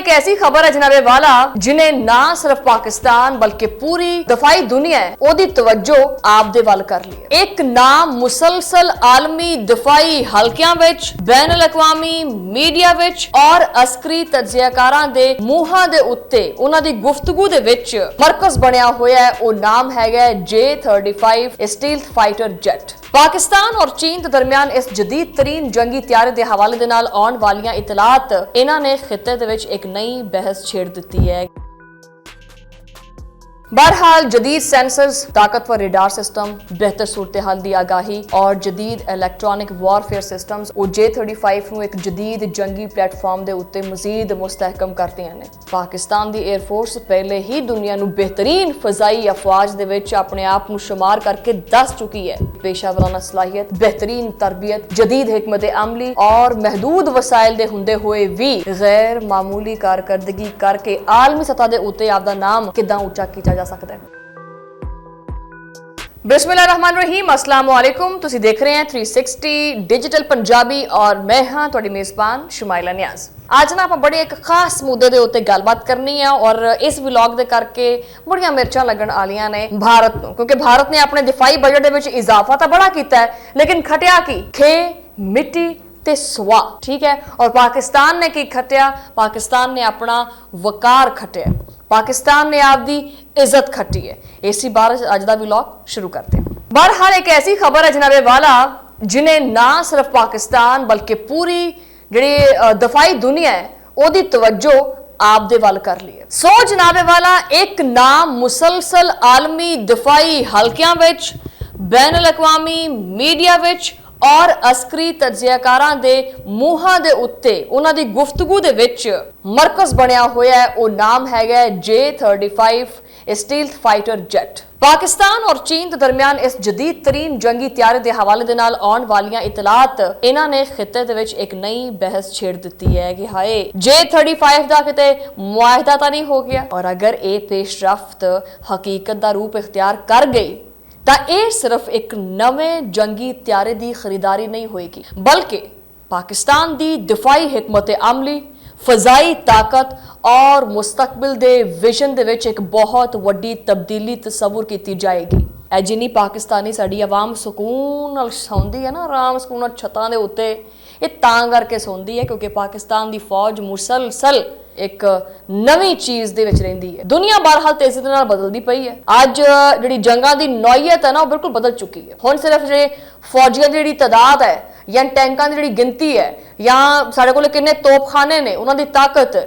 एक ऐसी खबर है जनाबे वाला जिन्हें ना सिर्फ पाकिस्तान बल्कि पूरी दफाई दुनिया है ओदी तवज्जो आपदे वल कर ली है। एक नाम मुसलसल आलमी दफाई हलकियां विच, बैनुल अक़वामी मीडिया विच और अस्करी तज्जियाकारां दे मूहां दे उत्ते उन्हां दी गुफ्तगू दे विच मरकज बनिया होया है। वो नाम हैगा J-35 stealth fighter jet. Pakistan और चीन के दरमियान इस जदीद तरीन जंगी तैयारी के हवाले दे नाल आउण वालियां इतलात इन्हां ने खिते दे विच एक नई बहस छेड़ दी है। बहरहाल जदीद सेंसर्स, ताकतवर रेडार सिस्टम, बेहतर सूरत हाल की आगाही और जदीद इलैक्ट्रॉनिक वॉरफेयर सिस्टम्स वो J-35 ਨੂੰ एक जदीद जंगी प्लेटफॉर्म के उत्ते मजीद मुस्तहकम करते हैं। पाकिस्तान की एयरफोर्स पहले ही दुनिया ਨੂੰ बेहतरीन फजाई अफवाज दे विच अपने आप ਨੂੰ शुमार करके दस चुकी है। पेशावराना सलाहियत, बेहतरीन तरबियत, जदीद हिकमत अमली और महदूद वसाइल दे हुंदे होए भी गैर मामूली कारकर्दगी करके आलमी सतह के उत्ते आपदा नाम किदां ऊंचा कीता जा सकता है। बिस्मिल्लाहिर्रहमानिर्रहीम, अस्सलाम वालेकुम। तुसी देख रहे हैं 360 डिजिटल पंजाबी और मैं हाँ तुहाडी मेज़बान शुमाइला नियाज। आज ना आप बड़े एक खास मुद्दे दे उत्ते गलबात करनी है और इस व्लॉग दे करके बड़ियां मिर्चां लगन आलियां ने भारत नूं, क्योंकि भारत ने अपने दिफाई बजट दे विच इजाफा तो बड़ा कीता है लेकिन खटिया की खे मिट्टी ते सुआ, ठीक है। और पाकिस्तान ने की खटिया, पाकिस्तान ने अपना वकार खटिया, पाकिस्तान ने आपदी इज्जत खटी है। इसी बारे अज दा व्लॉग शुरू करते हैं। बहरहाल एक ऐसी खबर है जनाबे वाला जिन्हें ना सिर्फ पाकिस्तान बल्कि पूरी जिहड़ी दफाई दुनिया है ओदी तवज्जो आपदे वल कर ली है। सो जनाबे वाला एक नाम मुसलसल आलमी दफाई हलकियां विच, बैनुल अक़वामी मीडिया विच और अस्करी तज्जियाकारां दे मूहां दे उत्ते उन्हां दी गुफ्तगू दे विच मरकज बनिया होया है। वो नाम हैगा J-35 stealth fighter jet. Pakistan और चीन के दरमियान इस जदीद तरीन जंगी तैयारी के हवाले दे नाल आउण वालियां इतलात इन्हां ने खिते दे विच एक नई बहस छेड़ दी है कि हाय J-35 दा किते मुआहदा तां नहीं हो गया। और अगर ये पेशरफ्त हकीकत दा रूप इख्तियार कर गई ਤਾਂ ਇਹ सिर्फ एक नवें जंगी त्यारे की खरीदारी नहीं होएगी बल्कि पाकिस्तान की दिफाई हिकमत अमली, फजाई ताकत और मुस्तकबिल दे विजन दे विच एक बहुत वड्डी तब्दीली तसव्वुर की जाएगी। जिन्नी पाकिस्तानी साडी आवाम सुकून नाल सौंदी है ना, आराम सुकून छत्तां दे उत्ते, ये तां करके सौंदी है क्योंकि पाकिस्तान की फौज मुसलसल एक नवी चीज दे विच रहिंदी है। दुनिया बहरहाल तेजी दे नाल बदलदी पई है। अज जिहड़ी जंगां दी नौईयत है ना वो बिल्कुल बदल चुकी है। हुण सिर्फ जे फौजियां दी जिहड़ी तादाद है या टैंकां दी जिहड़ी गिनती है या साडे कोल किन्ने तोपखाने ने उन्हां दी ताकत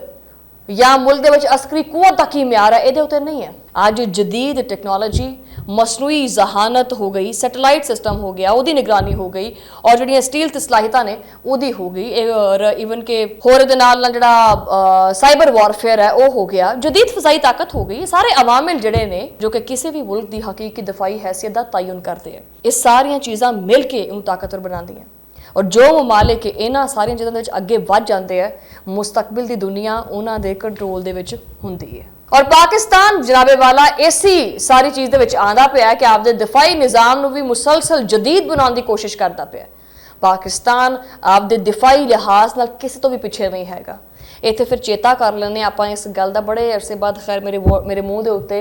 या मुल्क दे विच अस्करी कुवत दा की म्यार है इहदे उत्ते नहीं है। अज जदीद टेक्नोलॉजी, मसनूई जहानत हो गई, सैटेलाइट सिस्टम हो गया, उहदी निगरानी हो गई और जिहड़ियां स्टील्थ सलाहियतां ने उहदी हो गई और इवन के होर दे नाल जिहड़ा साइबर वॉरफेयर है वो हो गया, जदीद फजाई ताकत हो गई। सारे अवामिल जिहड़े ने जो कि किसी भी मुल्क की हकीकी दफाई हैसियत का तयन करते हैं, ये सारियां चीज़ां मिल के उन्हें ताकतवर बनांदियां और जो ममालिक इन्हां सारियां चीज़ां दे विच अगे वध जांदे हैं मुस्तकबिल दी दुनिया उन्हां दे कंट्रोल दे विच हुंदी है। और पाकिस्तान जनाबे वाला इसी सारी चीज़ दे विच आंदा पिया कि आपदे दिफाई निज़ाम नूं भी मुसलसल जदीद बनाउण दी कोशिश करदा पिया। पाकिस्तान आपदे दिफाई लिहाज नाल किसी तो भी पिछे नहीं हैगा। इत्थे फिर चेता कर लैंदे आपां इस गल दा बड़े अरसे बाद, खैर मेरे मूँह दे उत्ते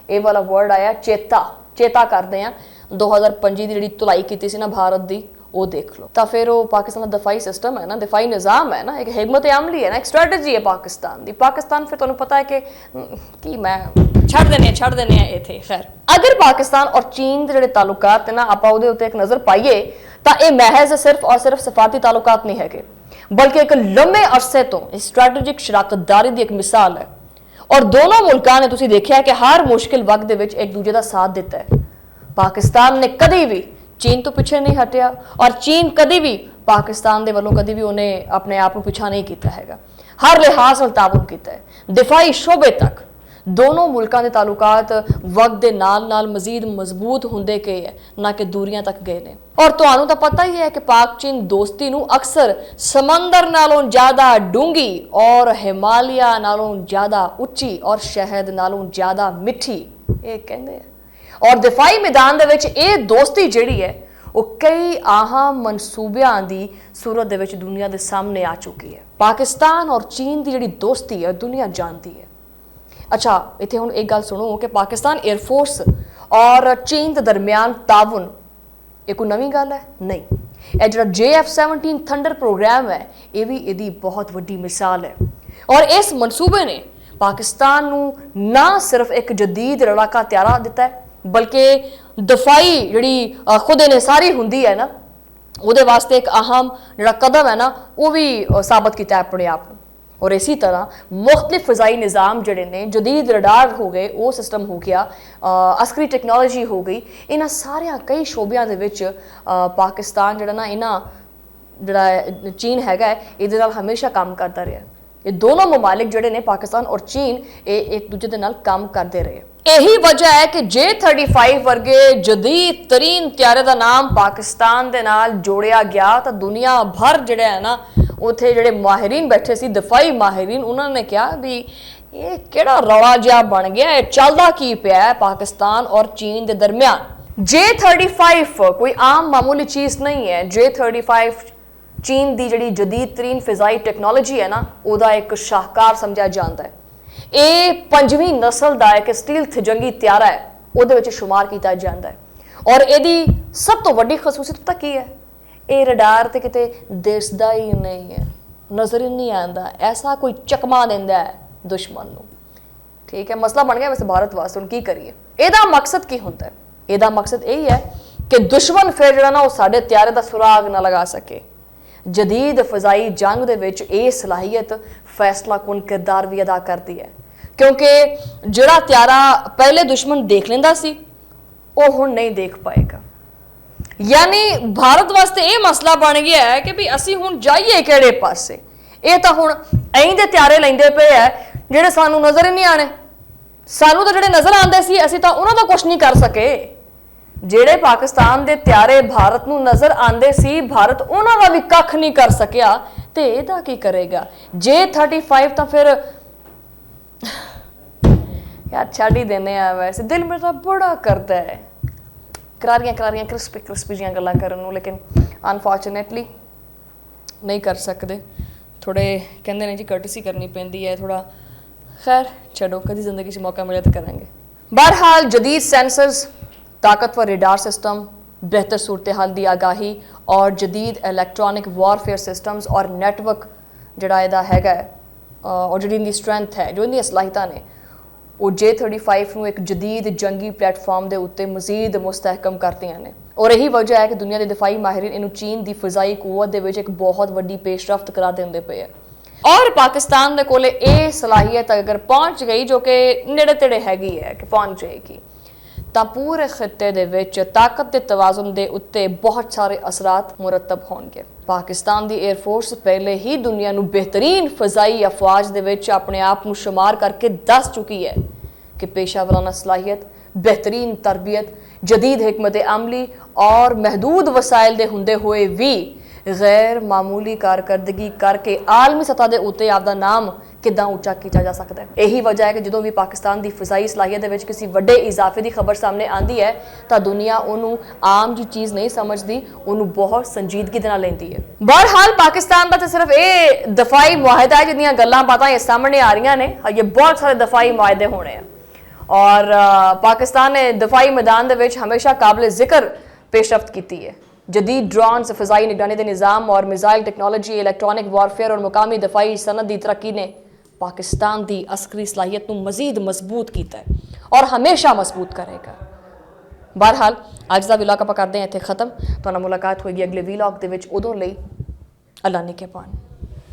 ये वाला वर्ड आया चेता करदे आ 2025 दी जिहड़ी धुलाई कीती सी ना भारत दी, वो देख लो। तो फिर वो पाकिस्तान का दिफाई सिस्टम है ना, दिफाई निज़ाम है ना, एक हिकमत अमली है ना, एक स्ट्रैटेजी है पाकिस्तान की। पाकिस्तान फिर तुहानूं पता है कि मैं छड़ देने इत्थे। खैर अगर पाकिस्तान और चीन के जिहड़े ताल्लुकात ना आपां उहदे उत्ते एक नज़र पाइए तो यह महज सिर्फ और सिर्फ सफारती ताल्लुकात नहीं है बल्कि एक लंबे अरसे तो स्ट्रैटेजिक शराकतदारी की एक मिसाल है। और दोनों मुल्कां ने तुसीं देखिया कि हर मुश्किल वक्त दे विच एक दूजे का साथ दिता है। पाकिस्तान ने कभी भी चीन तो पिछे नहीं हटिया और चीन कभी भी पाकिस्तान दे वलों कभी भी उन्हें अपने आप को पिछा नहीं किया है। हर लिहाज नाल ताउन किया है। दिफाई शोबे तक दोनों मुल्कां दे ताल्लुकात वक्त दे नाल मजीद मजबूत होंदे गए है, ना कि दूरियां तक गए ने। और तुहानूं तां पता ही है कि पाक चीन दोस्ती नूं अक्सर समंदर नालों ज्यादा डूंगी और हिमालया नालों ज्यादा उच्ची और शहद नालों ज्यादा मिठी ये कहंदे हैं। और दिफाई मैदान दे विच ये दोस्ती जिहड़ी है वो कई आम मनसूबियां दी सूरत दे विच दुनिया दे सामने आ चुकी है। पाकिस्तान और चीन की जी दोस्ती है दुनिया जानती है। अच्छा, इतने हुण एक गल सुनो कि पाकिस्तान एयरफोर्स और चीन के दरमियान ताउन ये कोई नवीं गल है नहीं। यह जो JF-17 थंडर प्रोग्राम है ये भी यदी बहुत वड्डी मिसाल है। और इस मनसूबे ने पाकिस्तान नूं ना सिर्फ एक जदीद लड़ाका त्यारा दिता है बल्कि दफाई जी खुद इन्हिसारी हुंदी है ना उहदे वास्ते एक अहम जो कदम है ना वो भी साबित किया अपने आप। और इसी तरह मुख्तलिफ फ़िज़ाई निज़ाम जड़े ने जदीद रडार हो गए, वो सिस्टम हो गया, अस्करी टैक्नोलॉजी हो गई, इन्हां सारिया कई शोबियां दे विच पाकिस्तान जड़ा ना इन्हां जड़ा चीन हैगा इहदे नाल हमेशा काम करता रहा। ये दोनों ममालिक जड़े ने पाकिस्तान और चीन ये एक दूजे दे नाल काम करते रहे। यही वजह है कि J-35 वर्गे जदीद तरीन त्यारे का नाम पाकिस्तान दे नाल जोड़िया गया तो दुनिया भर जड़े है ना उत्थे जड़े माहिरीन बैठे सी दफाई माहिरीन उन्होंने कहा भी ये केड़ा रौला जिहा बन गया, ये चलदा की पिया है पाकिस्तान और चीन के दरमियान। J-35 कोई आम मामूली चीज़ नहीं है। J-35 चीन की जी जदीद तरीन फिजाई टैक्नोलॉजी है ना उहदा एक शाहकार समझा जाता है। ये 5वीं नस्ल का एक स्टील्थ जंगी त्यारा है उहदे शुमार किया जाता है। और यदी सब तो वड्डी खसूसियत पता की है, ये रडार ते किते दिसदा ही नहीं है, नज़र ही नहीं आता, ऐसा कोई चकमा देंदा है दुश्मन नूं। ठीक है, मसला बन गया वैसे भारत वास्ते हुण की करिए। ਇਹਦਾ मकसद की होंदा है? ਇਹਦਾ मकसद यही है कि दुश्मन फिर जिहड़ा ना वो साडे त्यारे दा सुराग ना लगा सके। जदीद फ़ज़ाई जंग दे विच ये सलाहियत फैसला कुन किरदार भी अदा करती है, क्योंकि जिहड़ा त्यारा पहले दुश्मन देख लेंदा सी वो हुण नहीं देख पाएगा। यानी भारत वास्ते ये मसला बन गया है कि भी असी हुण जाइए किहड़े पासे। ये तो हुण ऐं दे त्यारे लैंदे पे है जिहड़े सानू नज़र ही नहीं आने। सानू तो जिहड़े नज़र आंदे सी असी तो उन्हां दा कुछ नहीं कर सके। ਜਿਹੜੇ पाकिस्तान के त्यारे भारत नूं नज़र आंदे सी भारत उन्हां दा भी कख नहीं कर सकिया ते इहदा की करेगा। J-35 तो फिर यार छड़ ही देने आ। वैसे दिल मेरा बड़ा करता है करारियां क्रिस्पी जिहियां गल्लां करन नूं, लेकिन अनफॉर्चुनेटली नहीं कर सकते। थोड़े कहंदे ने जी कर्टसी करनी पैंदी है थोड़ा। खैर छड्डो, कदी जिंदगी च मौका मिले तो करेंगे। बहरहाल जदीद सेंसर्स, ताकतवर रेडार सिस्टम, बेहतर सूरत हाल की आगाही और जदीद इलैक्ट्रॉनिक वारफेयर सिस्टम्स और नैटवर्क जिहड़ा इहदा हैगा और जिहड़ी इहदी स्ट्रेंथ है, जो इहदियां सलाहियतां ने वो J-35 नूं एक जदीद जंगी प्लेटफॉर्म के उत्ते मजीद मुस्तहकम करदियां ने। और यही वजह है कि दुनिया के दिफाई माहिरीन इनू चीन की फिजाई कुवत दे विच एक बहुत वड्डी पेशरफ्त करार देंदे पे है। और पाकिस्तान दे कोले ये सलाहियत अगर पहुँच गई जो कि नेड़े तेड़े हैगी है कि पहुँच जाएगी तो पूरे खिते दे विच ताकत के तवाजुन के उत्ते बहुत सारे असरात मुरतब होंगे। पाकिस्तान की एयरफोर्स पहले ही दुनिया नूं बेहतरीन फजाई अफवाज दे विच अपने आप नूं शुमार करके दस चुकी है कि पेशावराना सलाहियत, बेहतरीन तरबियत, जदीद हिकमत अमली और महदूद वसाइल दे हुंदे हुए भी गैर मामूली कारकर्दगी करके आलमी सतह के उत्ते आपदा नाम किदां उच्चा किया जा सकता है। यही वजह है कि जो भी पाकिस्तान की फिजाई सलाहियत दे विच किसी वड्डे इजाफे की खबर सामने आती है तो दुनिया उन्होंने आम जी चीज़ नहीं समझती, उन्होंने बहुत संजीदगी दे नाल लैंदी है। बहरहाल पाकिस्तान का तो सिर्फ ये दफाई मुआहदा है जिन्दियां गल्लां बातां ये सामने आ रही ने, ये बहुत सारे दफाई मुआहदे होने हैं। और पाकिस्तान ने दफाई मैदान दे विच हमेशा काबिल जिक्र पेशरफ्त की है। जदीद ड्रोन्स, फ़िज़ाई निगरानी के निज़ाम और मिसाइल टैक्नोलॉजी, इलैक्ट्रॉनिक वारफेयर और मुकामी दफाई सनत की तरक्की ने पाकिस्तान की अस्करी सलाहियत को मजीद मजबूत किया है और हमेशा मजबूत करेगा। बहरहाल अज का व्लॉग आप करते हैं इत्थे खत्म। तो मुलाकात होगी अगले व्लॉग के उदों लई अल्लाह निगहबान।